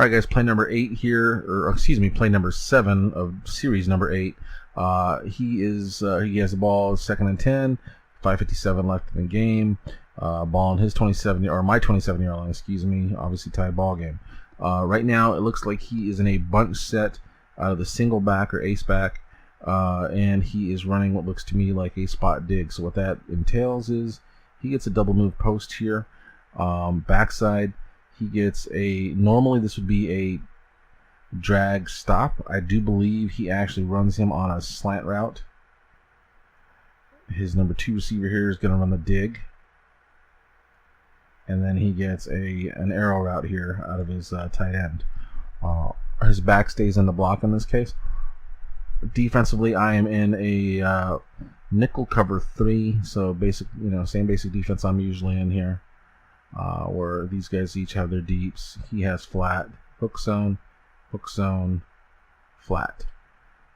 All right, guys, play number 8 here, or excuse me, play number 7 of series number 8. He has the ball, 2nd and 10, 5:57 left in the game. Ball on his 27 or my 27-yard line, excuse me. Obviously tie ball game. Right now, it looks like he is in a bunch set out of the single back or ace back, and he is running what looks to me like a spot dig. So what that entails is he gets a double move post here, backside. He gets normally this would be a drag stop. I do believe he actually runs him on a slant route. His number 2 receiver here is going to run the dig. And then he gets an arrow route here out of his tight end. His back stays in the block in this case. Defensively, I am in a nickel cover 3, so basic, same basic defense I'm usually in here. Where these guys each have their deeps. He has flat, hook zone, flat.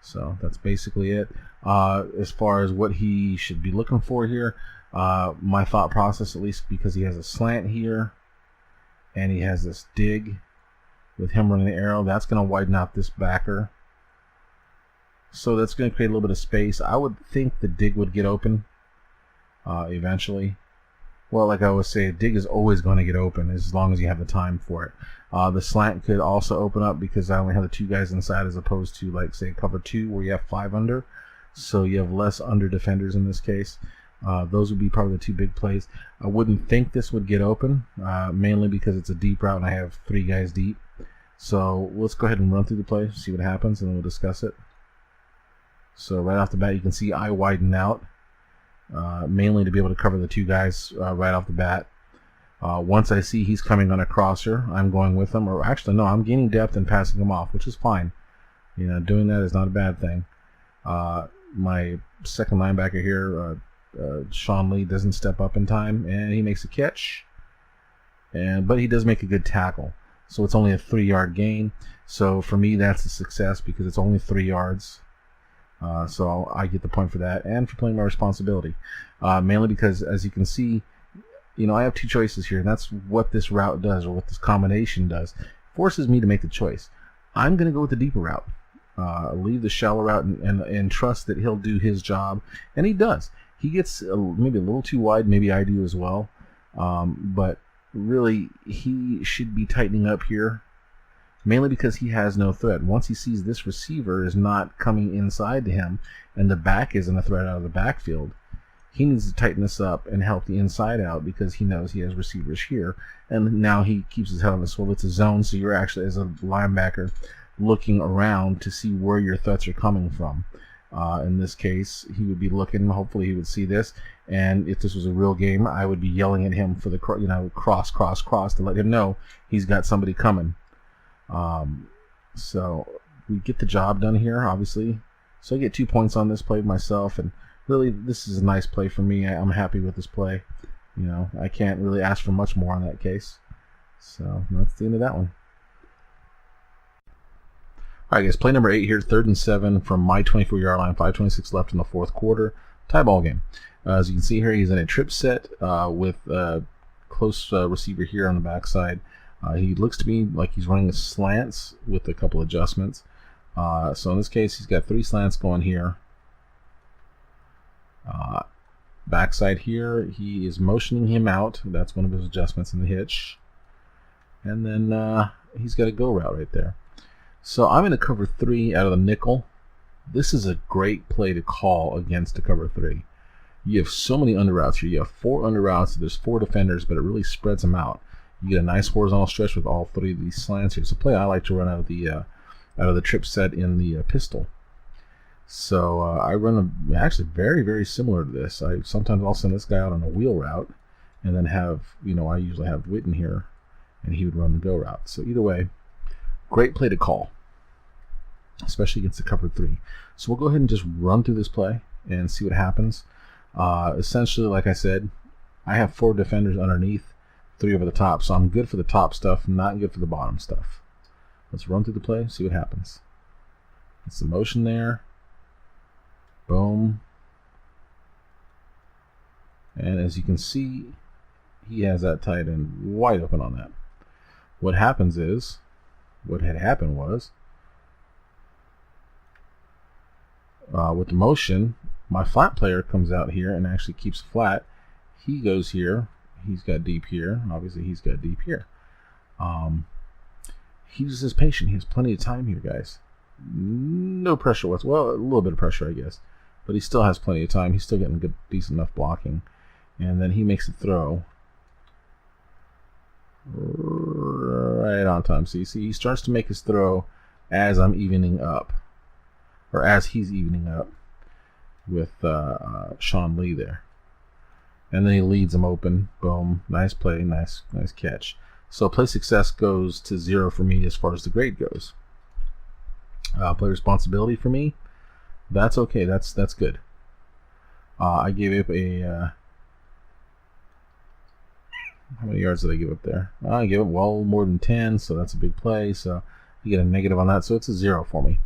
So that's basically it. As far as what he should be looking for here, my thought process, at least because he has a slant here and he has this dig with him running the arrow, that's going to widen out this backer. So that's going to create a little bit of space. I would think the dig would get open eventually. Well, like I always say, a dig is always going to get open as long as you have the time for it. The slant could also open up because I only have the 2 guys inside as opposed to, like, say, cover 2 where you have 5 under. So you have less under defenders in this case. Those would be probably the 2 big plays. I wouldn't think this would get open, mainly because it's a deep route and I have 3 guys deep. So let's go ahead and run through the play, see what happens, and then we'll discuss it. So right off the bat, you can see I widen out. Mainly to be able to cover the 2 guys right off the bat. Once I see he's coming on a crosser, I'm going with him. Or actually, no, I'm gaining depth and passing him off, which is fine. Doing that is not a bad thing. My second linebacker here, Sean Lee, doesn't step up in time, and he makes a catch. But he does make a good tackle. So it's only a 3-yard gain. So for me, that's a success because it's only 3 yards. So I get the point for that and for playing my responsibility. Mainly because, as you can see, I have 2 choices here, and that's what this route does, or what this combination does. It forces me to make the choice. I'm going to go with the deeper route. Leave the shallow route and trust that he'll do his job. And he does. He gets maybe a little too wide. Maybe I do as well. But really, he should be tightening up here. Mainly because he has no threat. Once he sees this receiver is not coming inside to him and the back isn't a threat out of the backfield, he needs to tighten this up and help the inside out because he knows he has receivers here. And now he keeps his head on the swivel. It's a zone, so you're actually, as a linebacker, looking around to see where your threats are coming from. In this case, he would be looking. Hopefully he would see this. And if this was a real game, I would be yelling at him for the cross to let him know he's got somebody coming. So we get the job done here, obviously. So I get 2 points on this play myself, and really this is a nice play for me. I'm happy with this play. I can't really ask for much more in that case. So that's the end of that one. Alright guys, play number 8 here, 3rd and 7 from my 24-yard line, 5:26 left in the 4th quarter. Tie ball game. As you can see here, he's in a trip set with a close receiver here on the backside. He looks to me like he's running slants with a couple adjustments. So in this case, he's got 3 slants going here. Backside here, he is motioning him out. That's one of his adjustments in the hitch. And then he's got a go route right there. So I'm going to cover 3 out of the nickel. This is a great play to call against the cover 3. You have so many under routes here. You have 4 under routes. There's 4 defenders, but it really spreads them out. You get a nice horizontal stretch with all 3 of these slants here. It's a play I like to run out of the trip set in the pistol. So I run actually very, very similar to this. Sometimes I'll send this guy out on a wheel route, and then have I usually have Witten here, and he would run the go route. So either way, great play to call, especially against the cover 3. So we'll go ahead and just run through this play and see what happens. Essentially, like I said, I have 4 defenders underneath, 3 over the top, so I'm good for the top stuff, not good for the bottom stuff. Let's run through the play, see what happens. It's the motion there. Boom. And as you can see, he has that tight end wide open on that. What happens is what had happened was, with the motion, my flat player comes out here and actually keeps flat. He goes here. He's got deep here. Obviously, he's got deep here. He's just patient. He has plenty of time here, guys. No pressure whatsoever. Well, a little bit of pressure, I guess. But he still has plenty of time. He's still getting good, decent enough blocking. And then he makes a throw. Right on time. See, he starts to make his throw as I'm evening up. Or as he's evening up with Sean Lee there. And then he leads him open. Boom. Nice play. Nice catch. So play success goes to 0 for me as far as the grade goes. Play responsibility for me, that's okay. That's good. I gave up a... how many yards did I give up there? I gave up well more than 10, so that's a big play. So you get a negative on that. So it's a 0 for me.